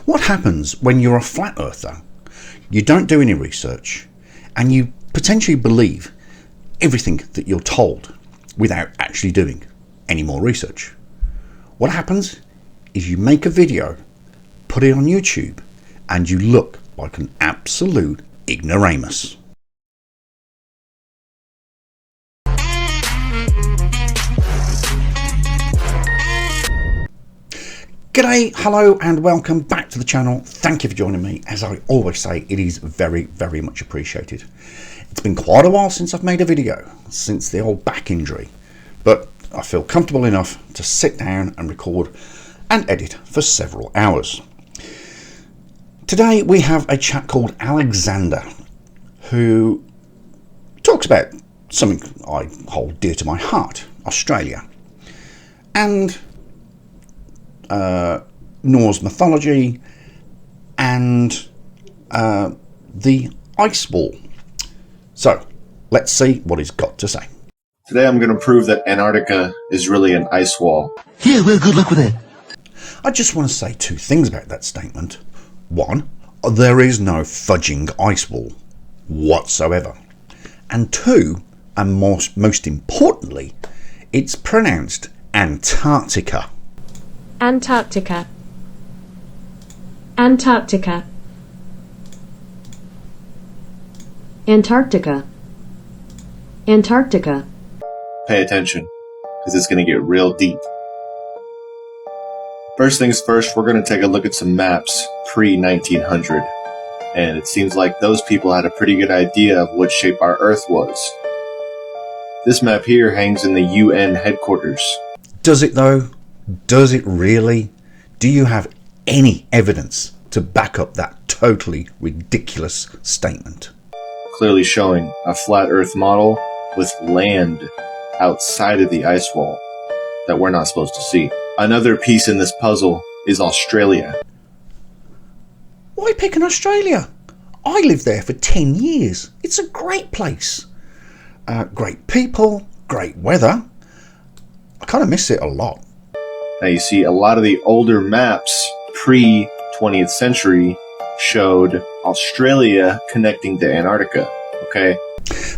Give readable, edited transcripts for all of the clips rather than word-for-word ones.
What happens when you're a flat earther, you don't do any research, and you potentially believe everything that you're told without actually doing any more research? What happens is you make a video, put it on YouTube, and you look like an absolute ignoramus. G'day, hello and welcome back to the channel. Thank you for joining me. As I always say, it is very, very much appreciated. It's been quite a while since I've made a video, since the old back injury, but I feel comfortable enough to sit down and record and edit for several hours. Today we have a chap called Alexander who talks about something I hold dear to my heart, Australia, and Norse mythology and the ice wall. So let's see what he's got to say. Today I'm going to prove that Antarctica is really an ice wall. Yeah, well, good luck with it. I just want to say two things about that statement. One, there is no fudging ice wall whatsoever. And two, and most importantly, it's pronounced Antarctica. Antarctica. Antarctica. Antarctica. Antarctica. Pay attention, because it's going to get real deep. First things first, we're going to take a look at some maps pre-1900. And it seems like those people had a pretty good idea of what shape our Earth was. This map here hangs in the UN headquarters. Does it though? Does it really? Do you have any evidence to back up that totally ridiculous statement? Clearly showing a flat Earth model with land outside of the ice wall that we're not supposed to see. Another piece in this puzzle is Australia. Why pick an Australia? I lived there for 10 years. It's a great place. Great people, great weather. I kind of miss it a lot. Now you see a lot of the older maps pre-20th century showed Australia connecting to Antarctica, okay?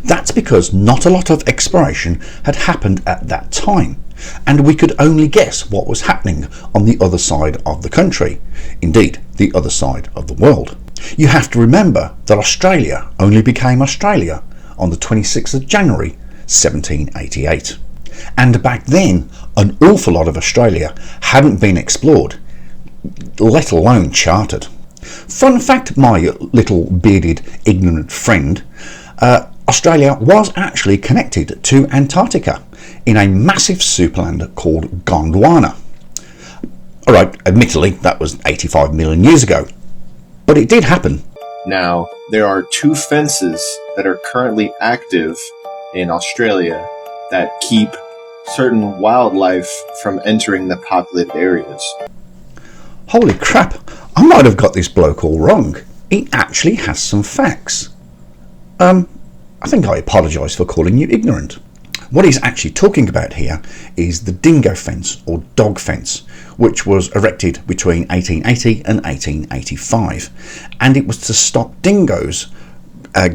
That's because not a lot of exploration had happened at that time, and we could only guess what was happening on the other side of the country, indeed the other side of the world. You have to remember that Australia only became Australia on the 26th of January 1788. And back then, an awful lot of Australia hadn't been explored, let alone charted. Fun fact, my little bearded ignorant friend, Australia was actually connected to Antarctica in a massive superland called Gondwana. Alright, admittedly that was 85 million years ago, but it did happen. Now, there are two fences that are currently active in Australia that keep certain wildlife from entering the populated areas. Holy crap, I might have got this bloke all wrong. He actually has some facts. I think I apologise for calling you ignorant. What he's actually talking about here is the dingo fence or dog fence, which was erected between 1880 and 1885, and it was to stop dingoes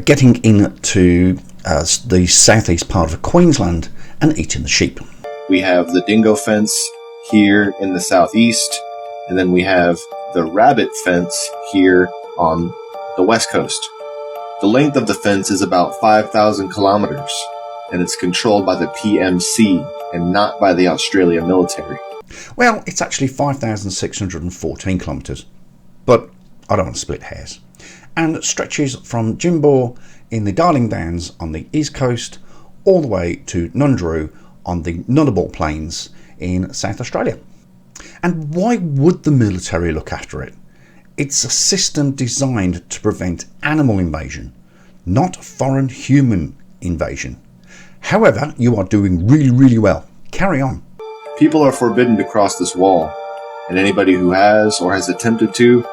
getting into the southeast part of Queensland and eating the sheep. We have the dingo fence here in the southeast, and then we have the rabbit fence here on the west coast. The length of the fence is about 5,000 kilometers, and it's controlled by the PMC and not by the Australian military. Well, it's actually 5,614 kilometres, but I don't want to split hairs, and stretches from Jimbo in the Darling Downs on the east coast all the way to Nundroo on the Nullarbor Plains in South Australia. And why would the military look after it? It's a system designed to prevent animal invasion, not foreign human invasion. However, you are doing really, really well. Carry on. People are forbidden to cross this wall, and anybody who has or has attempted to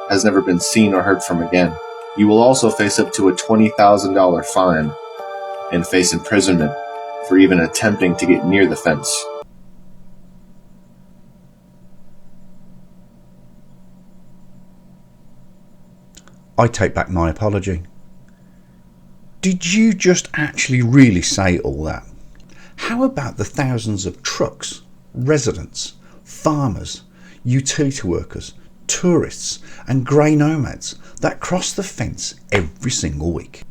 has never been seen or heard from again. You will also face up to a $20,000 fine and face imprisonment for even attempting to get near the fence. I take back my apology. Did you just actually really say all that? How about the thousands of trucks, residents, farmers, utility workers, tourists and grey nomads that cross the fence every single week?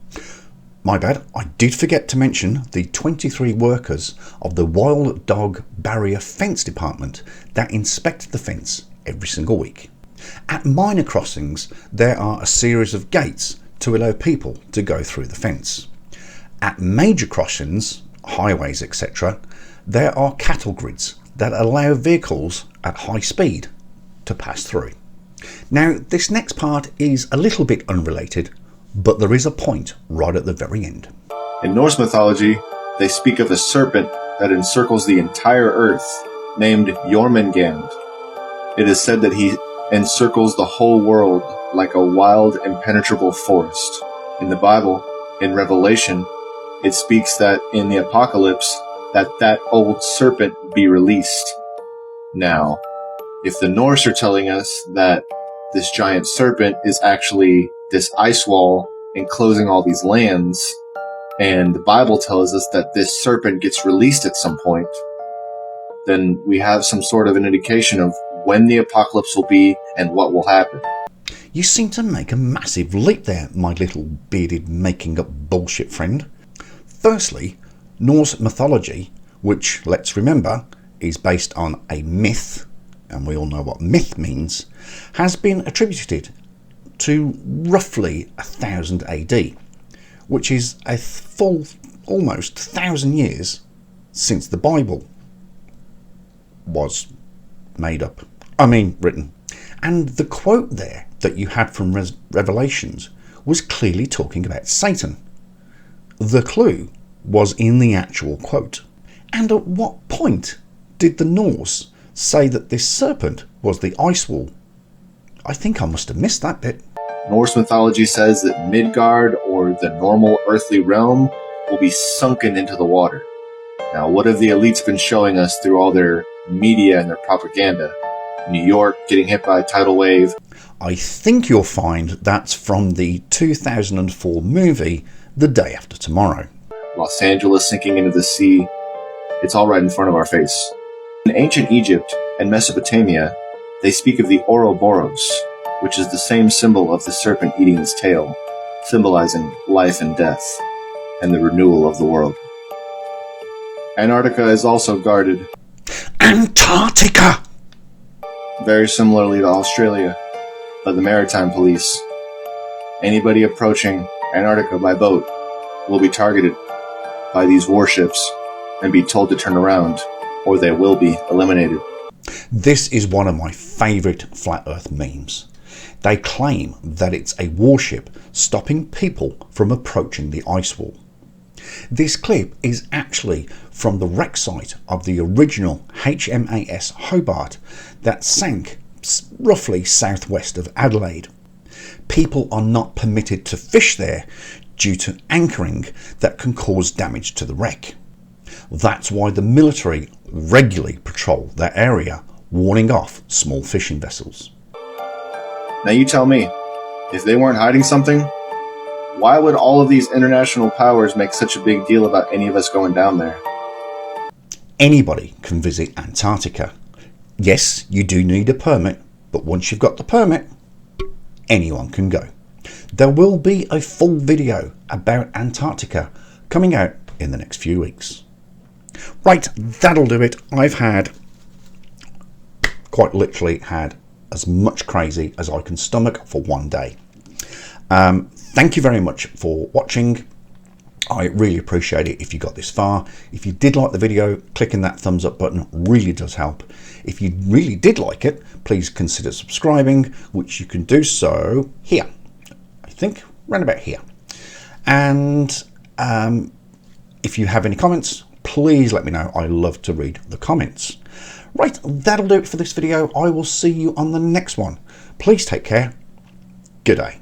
My bad, I did forget to mention the 23 workers of the Wild Dog Barrier Fence Department that inspect the fence every single week. At minor crossings, there are a series of gates to allow people to go through the fence. At major crossings, highways, etc., there are cattle grids that allow vehicles at high speed to pass through. Now, this next part is a little bit unrelated, but there is a point right at the very end. In Norse mythology, they speak of a serpent that encircles the entire earth, named Jormungand. It is said that he encircles the whole world like a wild, impenetrable forest. In the Bible, in Revelation, it speaks that in the apocalypse, that old serpent be released. Now, if the Norse are telling us that this giant serpent is actually this ice wall enclosing all these lands, and the Bible tells us that this serpent gets released at some point, then we have some sort of an indication of when the apocalypse will be and what will happen. You seem to make a massive leap there, my little bearded making up bullshit friend. Firstly, Norse mythology, which, let's remember, is based on a myth, and we all know what myth means, has been attributed to roughly 1000 AD, which is a full almost 1000 years since the Bible was written. And the quote there that you had from Revelations was clearly talking about Satan. The clue was in the actual quote. And at what point did the Norse say that this serpent was the ice wall? I think I must have missed that bit. Norse mythology says that Midgard, or the normal earthly realm, will be sunken into the water. Now, what have the elites been showing us through all their media and their propaganda? New York getting hit by a tidal wave. I think you'll find that's from the 2004 movie The Day After Tomorrow. Los Angeles sinking into the sea. It's all right in front of our face. In ancient Egypt and Mesopotamia, they speak of the Ouroboros, which is the same symbol of the serpent eating its tail, symbolizing life and death, and the renewal of the world. Antarctica is also guarded. Antarctica! Very similarly to Australia, by the Maritime Police. Anybody approaching Antarctica by boat will be targeted by these warships and be told to turn around, or they will be eliminated. This is one of my favourite flat earth memes. They claim that it's a warship stopping people from approaching the ice wall. This clip is actually from the wreck site of the original HMAS Hobart that sank roughly southwest of Adelaide. People are not permitted to fish there due to anchoring that can cause damage to the wreck. That's why the military regularly patrol that area, warning off small fishing vessels. Now you tell me, if they weren't hiding something, why would all of these international powers make such a big deal about any of us going down there? Anybody can visit Antarctica. Yes, you do need a permit, but once you've got the permit, anyone can go. There will be a full video about Antarctica coming out in the next few weeks. Right, that'll do it. I've quite literally had as much crazy as I can stomach for one day. Thank you very much for watching. I really appreciate it if you got this far. If you did like the video, clicking that thumbs up button really does help. If you really did like it, please consider subscribing, which you can do so here. I think around about here. And if you have any comments, please let me know. I love to read the comments. Right, that'll do it for this video. I will see you on the next one. Please take care. Good day.